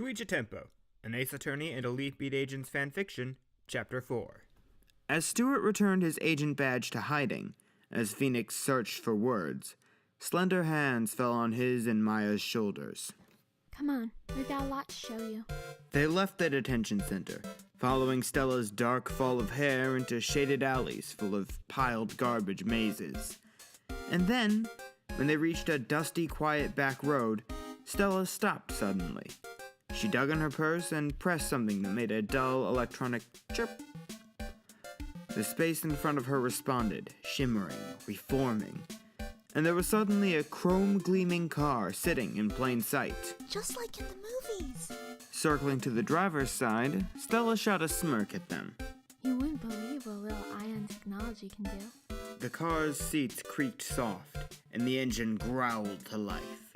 To Each a Tempo, an Ace Attorney and Elite Beat Agents fanfiction, Chapter 4. As Stuart returned his agent badge to hiding, as Phoenix searched for words, slender hands fell on his and Maya's shoulders. Come on, we've got a lot to show you. They left the detention center, following Stella's dark fall of hair into shaded alleys full of piled garbage mazes. And then, when they reached a dusty, quiet back road, Stella stopped suddenly. She dug in her purse and pressed something that made a dull electronic chirp. The space in front of her responded, shimmering, reforming. And there was suddenly a chrome-gleaming car sitting in plain sight. Just like in the movies. Circling to the driver's side, Stella shot a smirk at them. You wouldn't believe what little ion technology can do. The car's seats creaked soft, and the engine growled to life.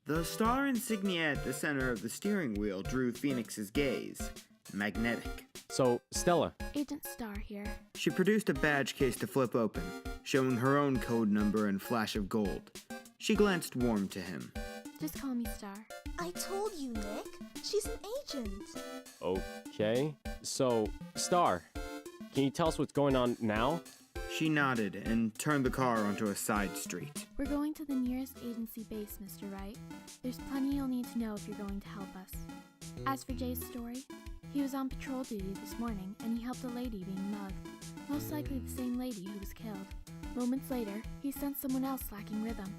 The star insignia at the center of the steering wheel drew Phoenix's gaze. Magnetic. So, Stella. Agent Starr here. She produced a badge case to flip open, showing her own code number and flash of gold. She glanced warm to him. Just call me Starr. I told you, Nick. She's an agent. Okay. So, Starr, can you tell us what's going on now? She nodded and turned the car onto a side street. We're going to the nearest agency base, Mr. Wright. There's plenty you'll need to know if you're going to help us. As for Jay's story, he was on patrol duty this morning and he helped a lady being mugged. Most likely the same lady who was killed. Moments later, he sent someone else lacking rhythm.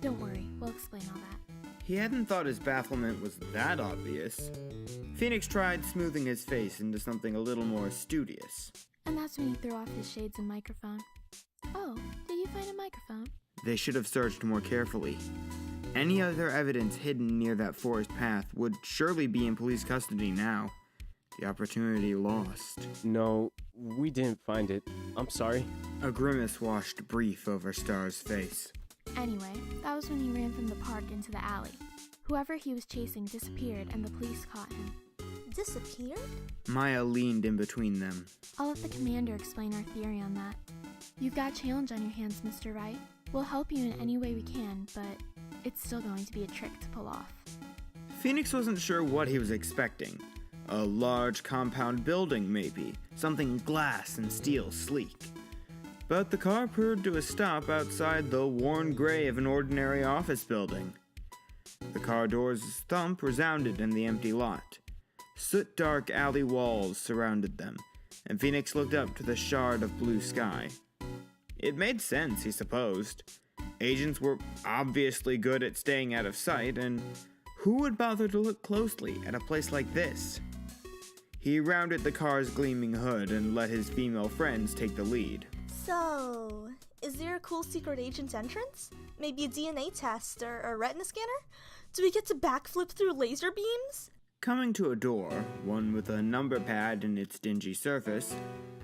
Don't worry, we'll explain all that. He hadn't thought his bafflement was that obvious. Phoenix tried smoothing his face into something a little more studious. And that's when he threw off his shades and microphone. Oh, did you find a microphone? They should have searched more carefully. Any other evidence hidden near that forest path would surely be in police custody now. The opportunity lost. No, we didn't find it. I'm sorry. A grimace washed brief over Starr's face. Anyway, that was when he ran from the park into the alley. Whoever he was chasing disappeared and the police caught him. Disappeared? Maya leaned in between them. I'll let the commander explain our theory on that. You've got a challenge on your hands, Mr. Wright. We'll help you in any way we can, but it's still going to be a trick to pull off. Phoenix wasn't sure what he was expecting. A large compound building, maybe. Something glass and steel sleek. But the car purred to a stop outside the worn gray of an ordinary office building. The car door's thump resounded in the empty lot. Soot-dark alley walls surrounded them, and Phoenix looked up to the shard of blue sky. It made sense, he supposed. Agents were obviously good at staying out of sight, and who would bother to look closely at a place like this? He rounded the car's gleaming hood and let his female friends take the lead. So, is there a cool secret agent entrance? Maybe a DNA test or a retina scanner? Do we get to backflip through laser beams? Coming to a door, one with a number pad in its dingy surface,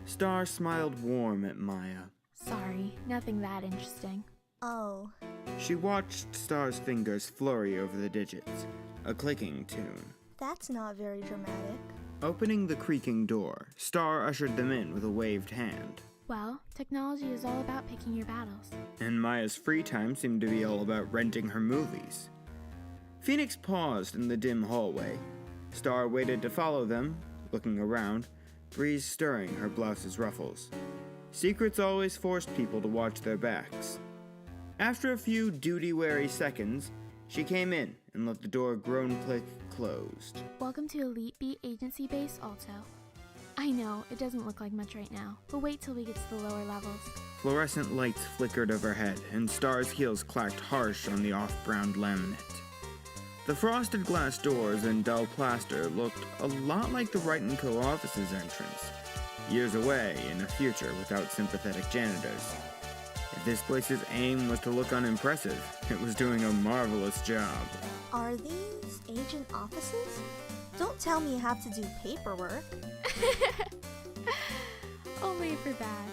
Starr smiled warm at Maya. Sorry, nothing that interesting. Oh. She watched Starr's fingers flurry over the digits, a clicking tune. That's not very dramatic. Opening the creaking door, Starr ushered them in with a waved hand. Well, technology is all about picking your battles. And Maya's free time seemed to be all about renting her movies. Phoenix paused in the dim hallway. Starr waited to follow them, looking around, breeze stirring her blouse's ruffles. Secrets always forced people to watch their backs. After a few duty-wary seconds, she came in and let the door groan-click closed. Welcome to Elite Beat Agency Base, Alto. I know, it doesn't look like much right now, but wait till we get to the lower levels. Fluorescent lights flickered overhead, and Starr's heels clacked harsh on the off-browned laminate. The frosted glass doors and dull plaster looked a lot like the Wright & Co. office's entrance, years away in a future without sympathetic janitors. If this place's aim was to look unimpressive, it was doing a marvelous job. Are these agent offices? Don't tell me you have to do paperwork. Only if you're bad.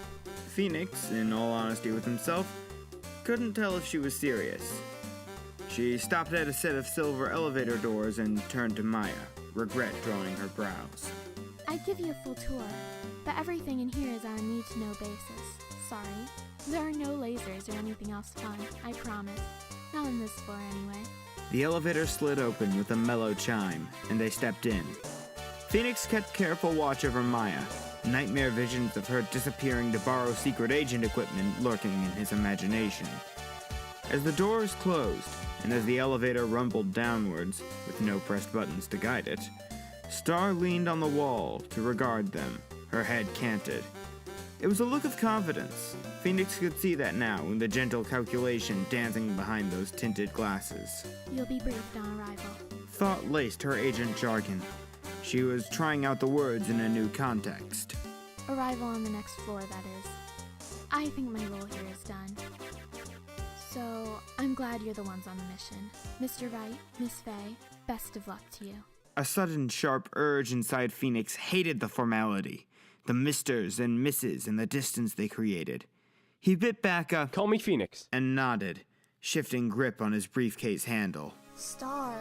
Phoenix, in all honesty with himself, couldn't tell if she was serious. She stopped at a set of silver elevator doors and turned to Maya, regret drawing her brows. I'd give you a full tour, but everything in here is on a need-to-know basis. Sorry. There are no lasers or anything else fun, I promise. Not on this floor, anyway. The elevator slid open with a mellow chime, and they stepped in. Phoenix kept careful watch over Maya, nightmare visions of her disappearing to borrow secret agent equipment lurking in his imagination. As the doors closed, and as the elevator rumbled downwards, with no pressed buttons to guide it, Starr leaned on the wall to regard them, her head canted. It was a look of confidence. Phoenix could see that now in the gentle calculation dancing behind those tinted glasses. You'll be briefed on arrival. Thought laced her agent jargon. She was trying out the words in a new context. Arrival on the next floor, that is. I think my role here is done. So, I'm glad you're the ones on the mission. Mr. Wright, Miss Faye, best of luck to you. A sudden sharp urge inside Phoenix hated the formality, the misters and misses and the distance they created. He bit back a Call me Phoenix. and nodded, shifting grip on his briefcase handle. Starr,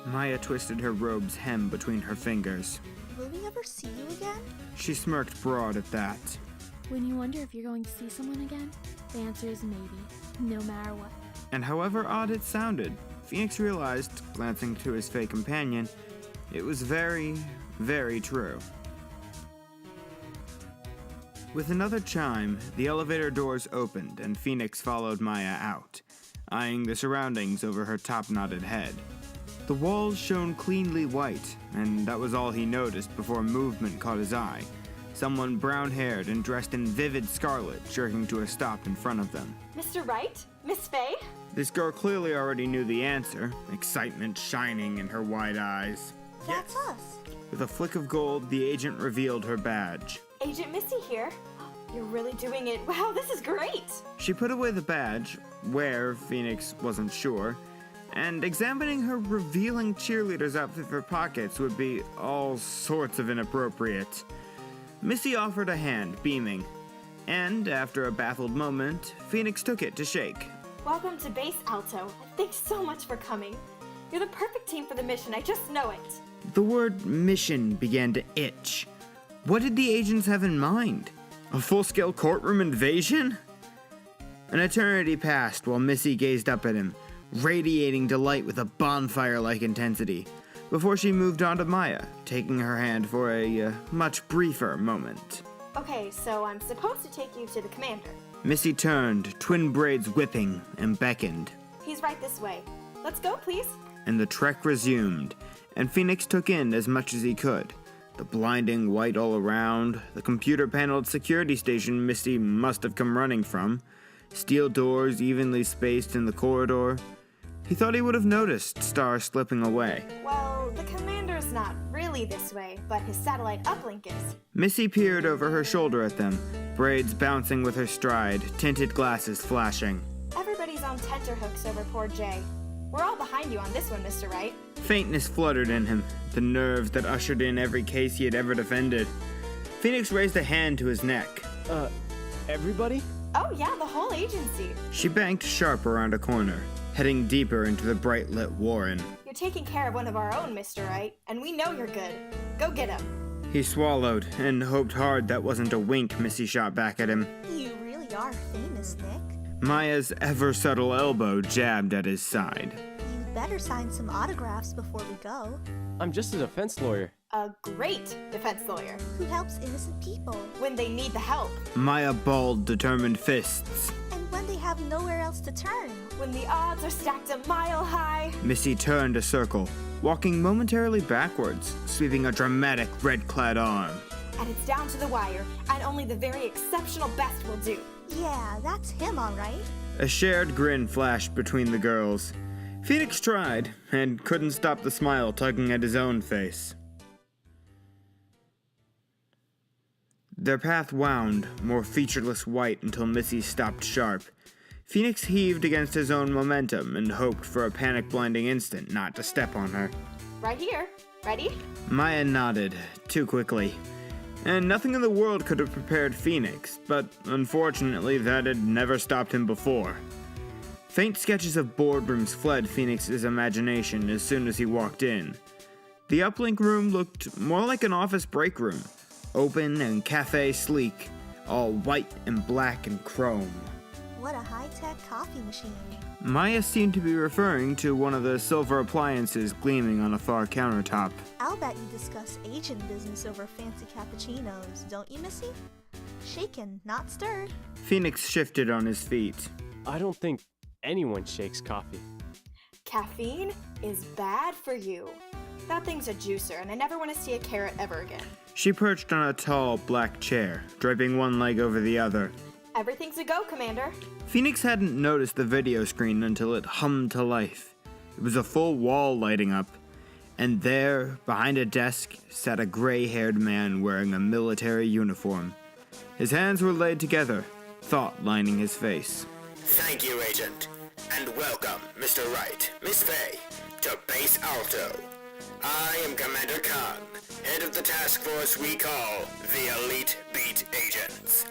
Maya twisted her robe's hem between her fingers. will we ever see you again? She smirked broad at that. When you wonder if you're going to see someone again, the answer is maybe, no matter what. And however odd it sounded, Phoenix realized, glancing to his fey companion, it was very, very true. With another chime, the elevator doors opened and Phoenix followed Maya out, eyeing the surroundings over her top-knotted head. The walls shone cleanly white, and that was all he noticed before movement caught his eye. Someone brown-haired and dressed in vivid scarlet jerking to a stop in front of them. Mr. Wright? Miss Faye? This girl clearly already knew the answer, excitement shining in her wide eyes. That's us. With a flick of gold, the agent revealed her badge. Agent Missy here. You're really doing it. Wow, this is great. She put away the badge, where Phoenix wasn't sure, and examining her revealing cheerleader's outfit for pockets would be all sorts of inappropriate. Missy offered a hand, beaming, and after a baffled moment, Phoenix took it to shake. Welcome to Base Alto, and thanks so much for coming. You're the perfect team for the mission, I just know it. The word mission began to itch. What did the agents have in mind? A full-scale courtroom invasion? An eternity passed while Missy gazed up at him, radiating delight with a bonfire-like intensity, before she moved on to Maya, taking her hand for a much briefer moment. Okay, so I'm supposed to take you to the commander. Missy turned, twin braids whipping, and beckoned. He's right this way. Let's go, please. And the trek resumed, and Phoenix took in as much as he could. The blinding white all around, the computer-paneled security station Missy must have come running from, steel doors evenly spaced in the corridor. He thought he would have noticed Starr slipping away. Well, the commander's not really this way, but his satellite uplink is. Missy peered over her shoulder at them, braids bouncing with her stride, tinted glasses flashing. Everybody's on tenterhooks over poor Jay. We're all behind you on this one, Mr. Wright. Faintness fluttered in him, the nerves that ushered in every case he had ever defended. Phoenix raised a hand to his neck. Everybody? Oh yeah, the whole agency. She banked sharp around a corner, heading deeper into the bright-lit warren. You're taking care of one of our own, Mr. Wright, and we know you're good. Go get him. He swallowed and hoped hard that wasn't a wink Missy shot back at him. You really are famous, Nick. Maya's ever-subtle elbow jabbed at his side. You'd better sign some autographs before we go. I'm just a defense lawyer. A great defense lawyer Who helps innocent people. when they need the help, Maya balled determined fists. And when they have nowhere else to turn. when the odds are stacked a mile high. Missy turned a circle, walking momentarily backwards, sweeping a dramatic red-clad arm. And it's down to the wire, and only the very exceptional best will do. Yeah, that's him, all right. A shared grin flashed between the girls. Phoenix tried, and couldn't stop the smile tugging at his own face. Their path wound, more featureless white until Missy stopped sharp. Phoenix heaved against his own momentum and hoped for a panic-blinding instant not to step on her. Right here. Ready? Maya nodded, too quickly. And nothing in the world could have prepared Phoenix, but unfortunately that had never stopped him before. Faint sketches of boardrooms fled Phoenix's imagination as soon as he walked in. The uplink room looked more like an office break room, open and cafe sleek, all white and black and chrome. What a high-tech coffee machine. Maya seemed to be referring to one of the silver appliances gleaming on a far countertop. I'll bet you discuss agent business over fancy cappuccinos, don't you, Missy? Shaken, not stirred. Phoenix shifted on his feet. I don't think anyone shakes coffee. Caffeine is bad for you. That thing's a juicer, and I never want to see a carrot ever again. She perched on a tall, black chair, draping one leg over the other. Everything's a go, Commander. Phoenix hadn't noticed the video screen until it hummed to life. It was a full wall lighting up, and there, behind a desk, sat a gray-haired man wearing a military uniform. His hands were laid together, thought lining his face. Thank you, Agent, and welcome, Mr. Wright, Miss Faye, to Base Alto. I am Commander Kahn, head of the task force we call the Elite Beat Agents.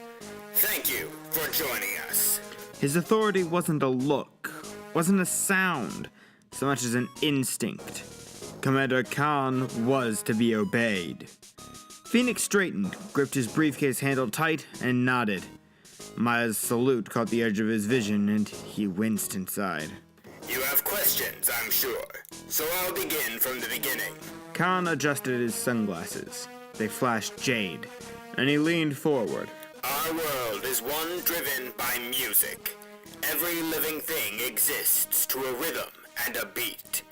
Thank you for joining us. His authority wasn't a look, wasn't a sound, so much as an instinct. Commander Kahn was to be obeyed. Phoenix straightened, gripped his briefcase handle tight, and nodded. Maya's salute caught the edge of his vision, and he winced inside. You have questions, I'm sure, so I'll begin from the beginning. Kahn adjusted his sunglasses. They flashed jade, and he leaned forward. Our world is one driven by music. Every living thing exists to a rhythm and a beat,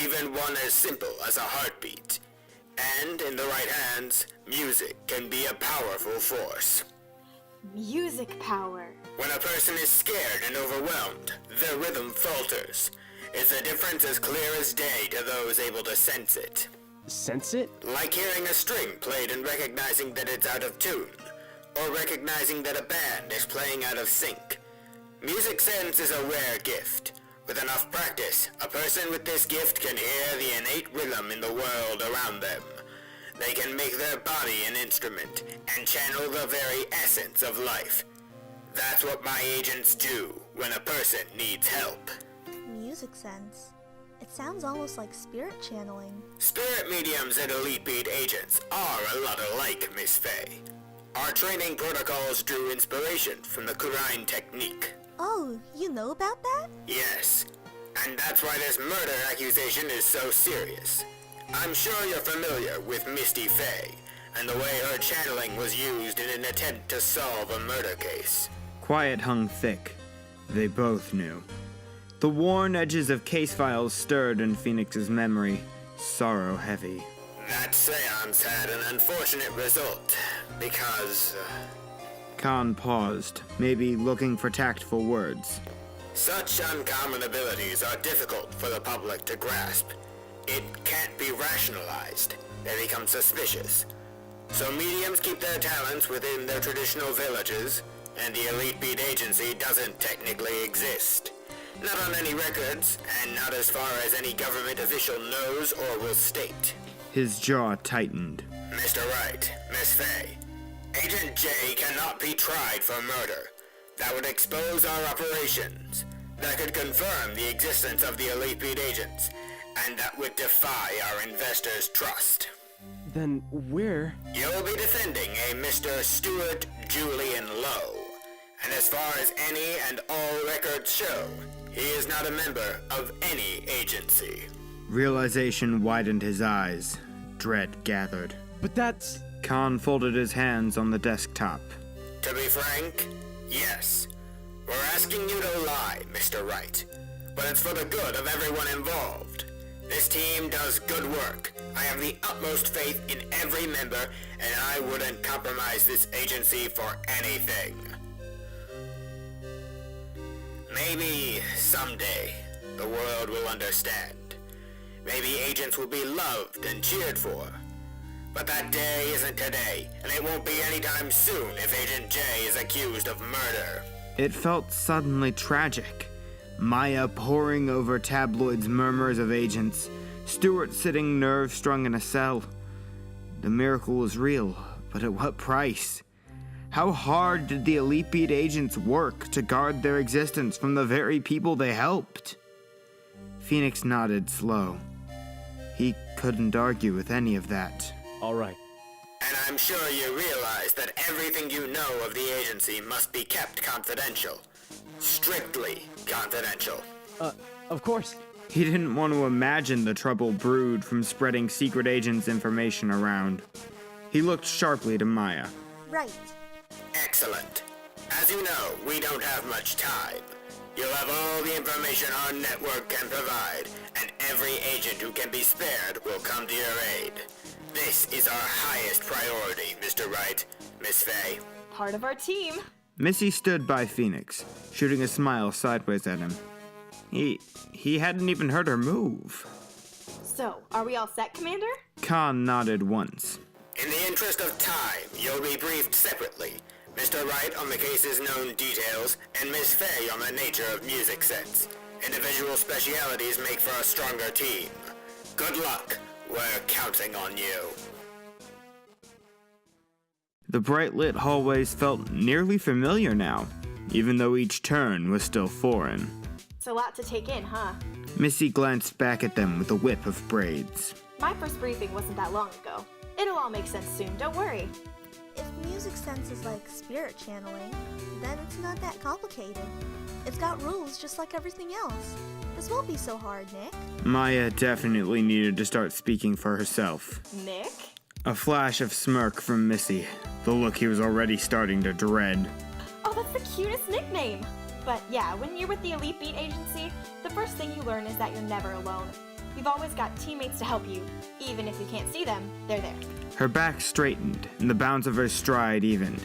even one as simple as a heartbeat. And in the right hands, music can be a powerful force. Music power. When a person is scared and overwhelmed, their rhythm falters. It's a difference as clear as day to those able to sense it. Sense it? Like hearing a string played and recognizing that it's out of tune, or recognizing that a band is playing out of sync. Music sense is a rare gift. With enough practice, a person with this gift can hear the innate rhythm in the world around them. They can make their body an instrument and channel the very essence of life. That's what my agents do when a person needs help. Music sense. It sounds almost like spirit channeling. Spirit mediums and Elite Beat agents are a lot alike, Miss Faye. Our training protocols drew inspiration from the Kurine technique. Oh, you know about that? Yes, and that's why this murder accusation is so serious. I'm sure you're familiar with Misty Faye, and the way her channeling was used in an attempt to solve a murder case. Quiet hung thick. They both knew. The worn edges of case files stirred in Phoenix's memory, sorrow heavy. That seance had an unfortunate result, because... Kahn paused, maybe looking for tactful words. Such uncommon abilities are difficult for the public to grasp. It can't be rationalized. They become suspicious. So mediums keep their talents within their traditional villages, and the Elite Beat Agency doesn't technically exist. Not on any records, and not as far as any government official knows or will state. His jaw tightened. Mr. Wright, Miss Faye, Agent J cannot be tried for murder. That would expose our operations. That could confirm the existence of the Elite Beat agents, and that would defy our investors' trust. Then where? You'll be defending a Mr. Stuart Julian Lowe, and as far as any and all records show, he is not a member of any agency. Realization widened his eyes. Dread gathered. But that's... Kahn folded his hands on the desktop. To be frank, yes. We're asking you to lie, Mr. Wright. But it's for the good of everyone involved. This team does good work. I have the utmost faith in every member, and I wouldn't compromise this agency for anything. Maybe someday the world will understand. Maybe agents will be loved and cheered for. But that day isn't today, and it won't be anytime soon if Agent J is accused of murder. It felt suddenly tragic. Maya poring over tabloids' murmurs of agents, Stuart sitting nerve-strung in a cell. The miracle was real, but at what price? How hard did the Elite Beat agents work to guard their existence from the very people they helped? Phoenix nodded slow. He couldn't argue with any of that. All right. And I'm sure you realize that everything you know of the agency must be kept confidential. Strictly confidential. Of course. He didn't want to imagine the trouble brewed from spreading secret agents' information around. He looked sharply to Maya. Right. Excellent. As you know, we don't have much time. You'll have all the information our network can provide, and every agent who can be spared will come to your aid. This is our highest priority, Mr. Wright, Miss Faye. Part of our team. Missy stood by Phoenix, shooting a smile sideways at him. He hadn't even heard her move. So, are we all set, Commander? Kahn nodded once. In the interest of time, you'll be briefed separately. Mr. Wright on the case's known details, and Miss Faye on the nature of music sets. Individual specialities make for a stronger team. Good luck. We're counting on you. The bright lit hallways felt nearly familiar now, even though each turn was still foreign. It's a lot to take in, huh? Missy glanced back at them with a whip of braids. My first briefing wasn't that long ago. It'll all make sense soon, don't worry. If music sense is like spirit channeling, then it's not that complicated. It's got rules just like everything else. This won't be so hard, Nick. Maya definitely needed to start speaking for herself. Nick? A flash of smirk from Missy, the look he was already starting to dread. Oh, that's the cutest nickname! But yeah, when you're with the Elite Beat Agency, the first thing you learn is that you're never alone. You've always got teammates to help you. Even if you can't see them, they're there. Her back straightened, and the bounce of her stride evened.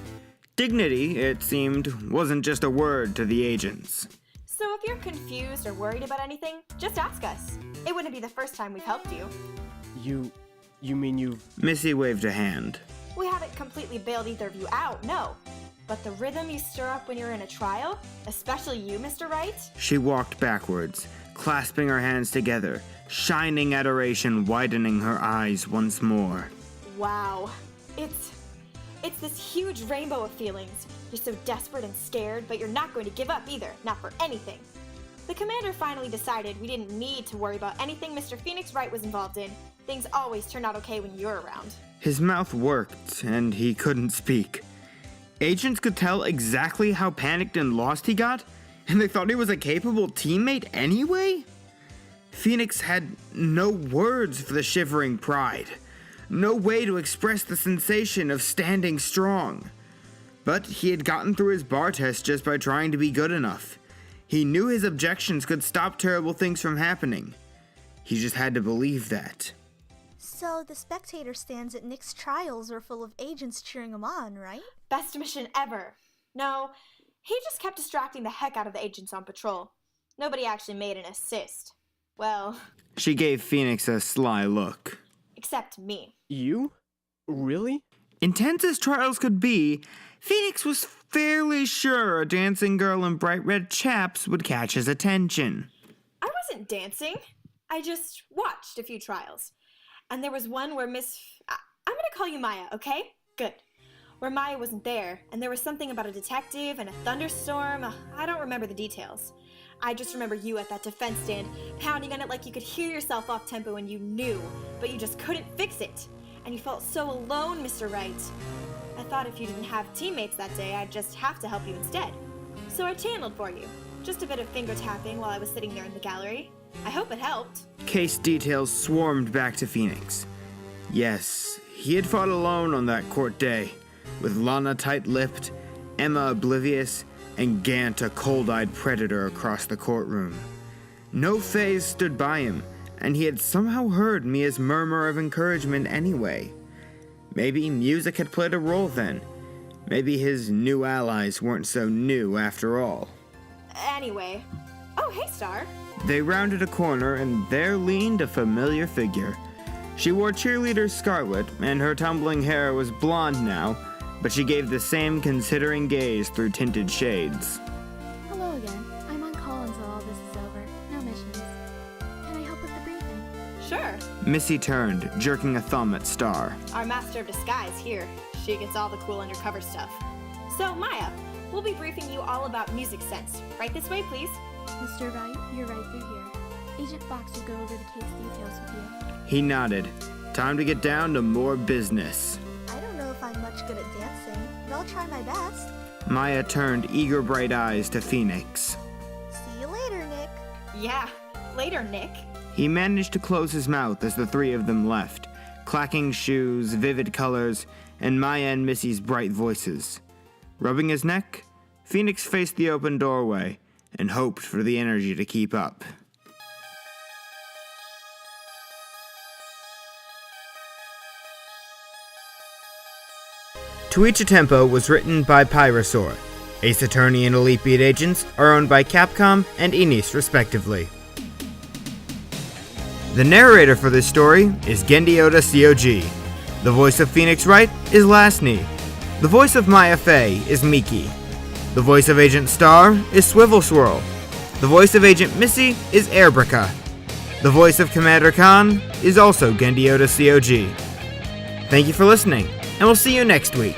Dignity, it seemed, wasn't just a word to the agents. So if you're confused or worried about anything, just ask us. It wouldn't be the first time we've helped you. You mean you've... Missy waved a hand. We haven't completely bailed either of you out, no. But the rhythm you stir up when you're in a trial, especially you, Mr. Wright? She walked backwards, clasping her hands together, shining adoration widening her eyes once more. Wow. It's this huge rainbow of feelings. You're so desperate and scared, but you're not going to give up either, not for anything. The commander finally decided we didn't need to worry about anything Mr. Phoenix Wright was involved in. Things always turn out okay when you're around. His mouth worked, and he couldn't speak. Agents could tell exactly how panicked and lost he got, and they thought he was a capable teammate anyway? Phoenix had no words for the shivering pride, no way to express the sensation of standing strong. But he had gotten through his bar test just by trying to be good enough. He knew his objections could stop terrible things from happening. He just had to believe that. So the spectator stands at Nick's trials are full of agents cheering him on, right? Best mission ever. No, he just kept distracting the heck out of the agents on patrol. Nobody actually made an assist. Well... She gave Phoenix a sly look. Except me. You? Really? Intense as trials could be, Phoenix was fairly sure a dancing girl in bright red chaps would catch his attention. I wasn't dancing. I just watched a few trials. And there was one where I'm gonna call you Maya, okay? Good. Where Maya wasn't there, and there was something about a detective and a thunderstorm. I don't remember the details. I just remember you at that defense stand, pounding on it like you could hear yourself off tempo and you knew, but you just couldn't fix it. And you felt so alone, Mr. Wright. I thought if you didn't have teammates that day, I'd just have to help you instead. So I channeled for you. Just a bit of finger tapping while I was sitting there in the gallery. I hope it helped. Case details swarmed back to Phoenix. Yes, he had fought alone on that court day, with Lana tight-lipped, Emma oblivious, and Gant a cold-eyed predator across the courtroom. No phase stood by him, and he had somehow heard Mia's murmur of encouragement anyway. Maybe music had played a role then. Maybe his new allies weren't so new after all. Anyway. Oh, hey, Starr. They rounded a corner, and there leaned a familiar figure. She wore cheerleader scarlet, and her tumbling hair was blonde now, but she gave the same considering gaze through tinted shades. Hello again. I'm on call until all this is over. No missions. Can I help with the briefing? Sure. Missy turned, jerking a thumb at Starr. Our master of disguise here. She gets all the cool undercover stuff. So, Maya, we'll be briefing you all about music sense. Right this way, please. Mr. Wright, you're right through here. Agent Fox will go over the case details with you. He nodded. Time to get down to more business. I don't know if I'm much good at dancing, but I'll try my best. Maya turned eager bright eyes to Phoenix. Yeah, later, Nick. He managed to close his mouth as the three of them left, clacking shoes, vivid colors, and Maya and Missy's bright voices. Rubbing his neck, Phoenix faced the open doorway and hoped for the energy to keep up. To Each a Tempo was written by Pyrasaur. Ace Attorney and Elite Beat agents are owned by Capcom and Enis respectively. The narrator for this story is Genndy C.O.G. The voice of Phoenix Wright is Lastni. The voice of Maya Fey is Miki. The voice of Agent Starr is Swivelswirl. The voice of Agent Missy is Airbricka. The voice of Commander Kahn is also Genndy C.O.G. Thank you for listening, and we'll see you next week.